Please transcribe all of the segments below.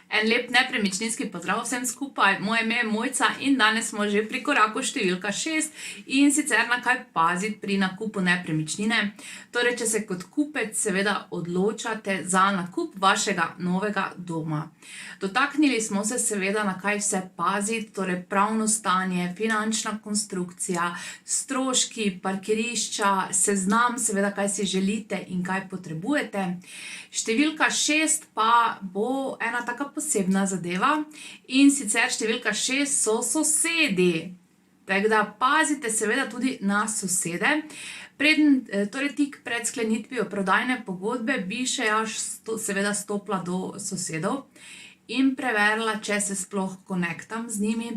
En lep nepremičninski pozdrav vsem skupaj, moje ime je Mojca in danes smo že pri koraku številka 6 in sicer na kaj paziti pri nakupu nepremičnine. Torej, če se kot kupec seveda odločate za nakup vašega novega doma. Dotaknili smo se seveda na kaj vse paziti, torej pravno stanje, finančna konstrukcija, stroški, parkirišča, seznam seveda kaj si želite in kaj potrebujete. Številka 6 pa bo ena taka posebna zadeva in sicer številka 6 so sosedi. Tako da pazite seveda tudi na sosede. Torej tik pred sklenitvijo prodajne pogodbe bi še jaz seveda stopila do sosedov in preverila, če se sploh konektam z njimi.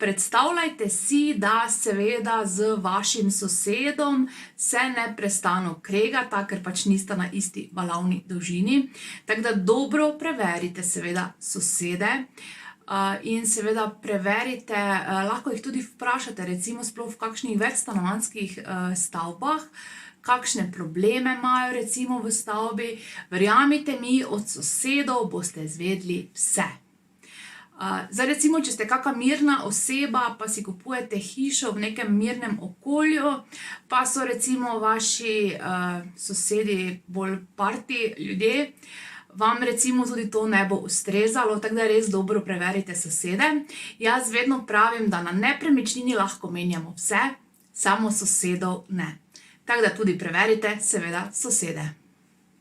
Predstavljajte si, da seveda z vašim sosedom se neprestano kregata, ker pač nista na isti valovni dolžini. Tako da dobro preverite seveda sosede in seveda preverite, lahko jih tudi vprašate, recimo sploh v kakšnih večstanovanjskih stavbah, kakšne probleme imajo recimo v stavbi. Verjemite mi, od sosedov boste izvedeli vse. Zdaj recimo, če ste kaka mirna oseba, pa si kupujete hišo v nekem mirnem okolju, pa so recimo vaši sosedi bolj party ljudje, vam recimo tudi to ne bo ustrezalo, tako da res dobro preverite sosede. Jaz vedno pravim, da na nepremičnini lahko menjamo vse, samo sosedov ne. Tako da tudi preverite seveda sosede.